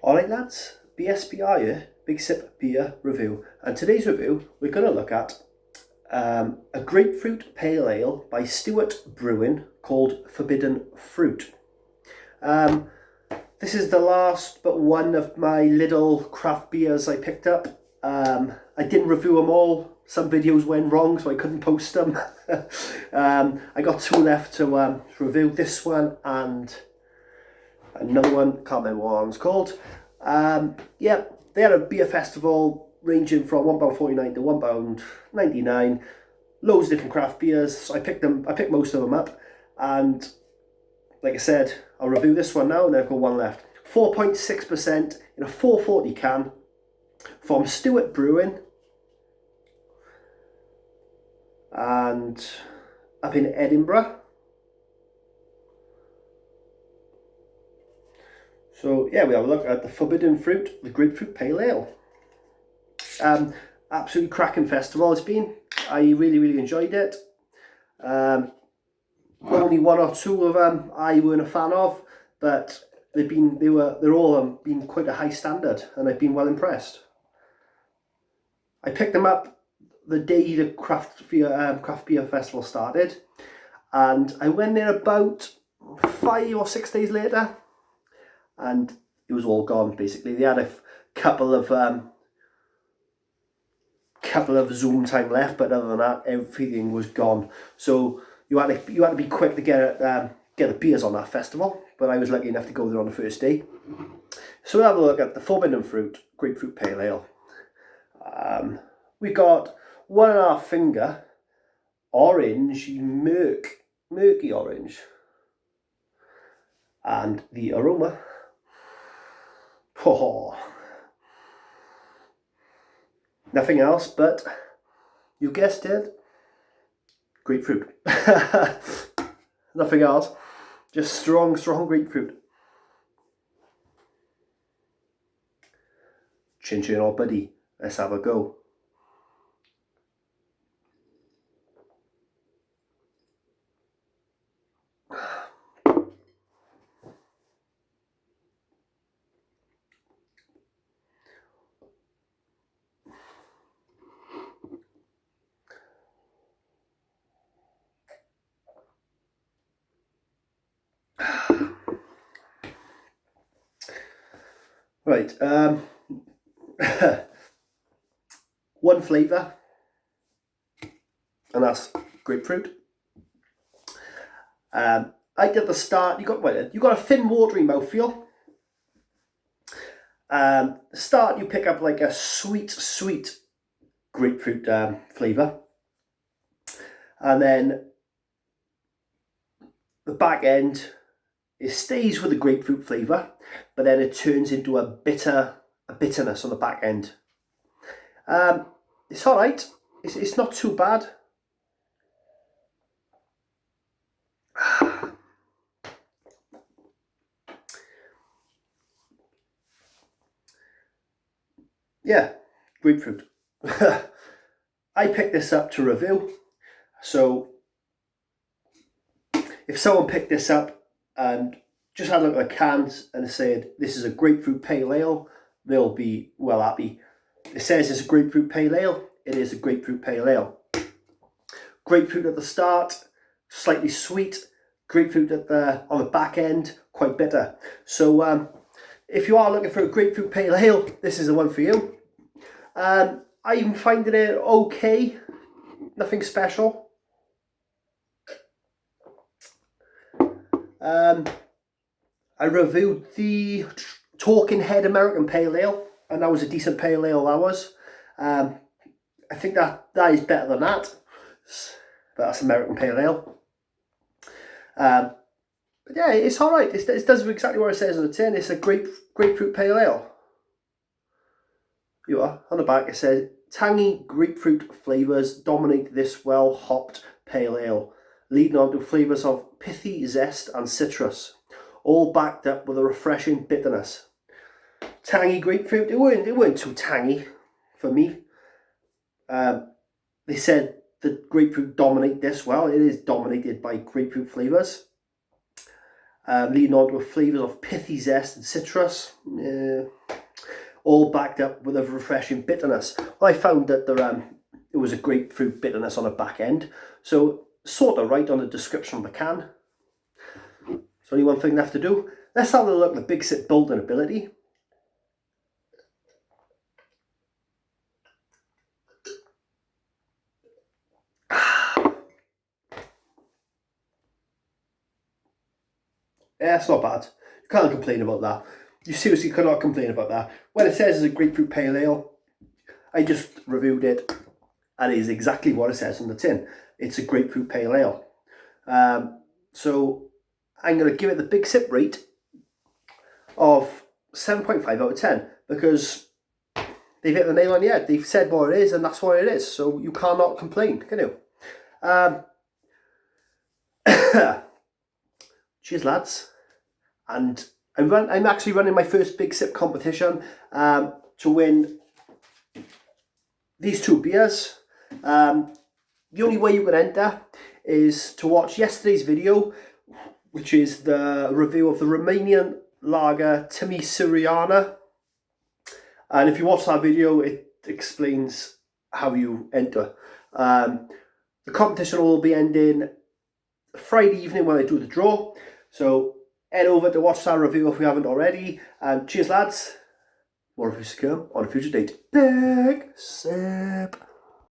Alright lads, BSBR here, Big Sip Beer Review, and today's review we're going to look at a grapefruit pale ale by Stewart Brewing called Forbidden Fruit. This is the last but one of my little craft beers I picked up. I didn't review them all, some videos went wrong so I couldn't post them. I got two left to review, this one and another one, can't remember what one's called. Yeah, they had a beer festival ranging from £1.49 to £1.99. Loads of different craft beers. So I picked most of them up, and like I said, I'll review this one now, and then I've got one left. 4.6% in a 440 can from Stewart Brewing, and up in Edinburgh. So yeah, we have a look at the Forbidden Fruit, the Grapefruit Pale Ale. Absolutely cracking festival it's been. I really enjoyed it. Only one or two of them I weren't a fan of, but they're all been quite a high standard, and I've been well impressed. I picked them up the day the craft beer festival started, and I went there about 5 or 6 days later, and it was all gone basically. They had a couple of Zoom time left, but other than that, everything was gone. So you had to be quick to get the beers on that festival. But I was lucky enough to go there on the first day. So we'll have a look at the Forbidden Fruit Grapefruit Pale Ale. We've got 1.5 finger orange, murky orange, and the aroma. Oh, nothing else but, you guessed it, grapefruit. Nothing else, just strong grapefruit. Chin chin old buddy, let's have a go. Right, one flavour, and that's grapefruit. Right at the start, you got a thin, watery mouthfeel. The start, you pick up like a sweet grapefruit flavour, and then the back end, it stays with the grapefruit flavour, but then it turns into a bitterness on the back end. It's all right. It's not too bad. Yeah, grapefruit. I picked this up to review, so if someone picked this up and just had a look at the cans and said this is a grapefruit pale ale, they'll be well happy. It says it's a grapefruit pale ale, it is a grapefruit pale ale. Grapefruit at the start, slightly sweet. Grapefruit on the back end, quite bitter. So if you are looking for a grapefruit pale ale, this is the one for you. I'm finding it okay, nothing special. I reviewed the Talking Head American Pale Ale, and that was a decent pale ale, that was. I think that is better than that, but that's American Pale Ale. But yeah, it's alright. It does exactly what it says on the tin. It's a grapefruit pale ale. You are. On the back it says, tangy grapefruit flavours dominate this well-hopped pale ale, leading on to flavours of pithy zest and citrus, all backed up with a refreshing bitterness. Tangy grapefruit, it weren't too tangy for me. They said the grapefruit dominate this well. It is dominated by grapefruit flavours. leading on to flavours of pithy zest and citrus, all backed up with a refreshing bitterness. Well, I found that it was a grapefruit bitterness on the back end, so sort of right on the description of the can. So only one thing left to do. Let's have a look at the Big Sip building ability. Yeah, it's not bad. You can't complain about that. You seriously cannot complain about that. When it says it's a grapefruit pale ale, I just reviewed it and it is exactly what it says on the tin. It's a grapefruit pale ale. So I'm going to give it the Big Sip rate of 7.5 out of 10 because they've hit the nail on the head. They've said what it is and that's what it is. So you cannot complain, can you? Cheers, lads. And I'm actually running my first Big Sip competition to win these two beers. The only way you can enter is to watch yesterday's video, which is the review of the Romanian lager Timișoara. And if you watch that video, it explains how you enter. The competition will be ending Friday evening when I do the draw. So head over to watch that review if you haven't already. And cheers, lads. More reviews to come on a future date. Big Sip.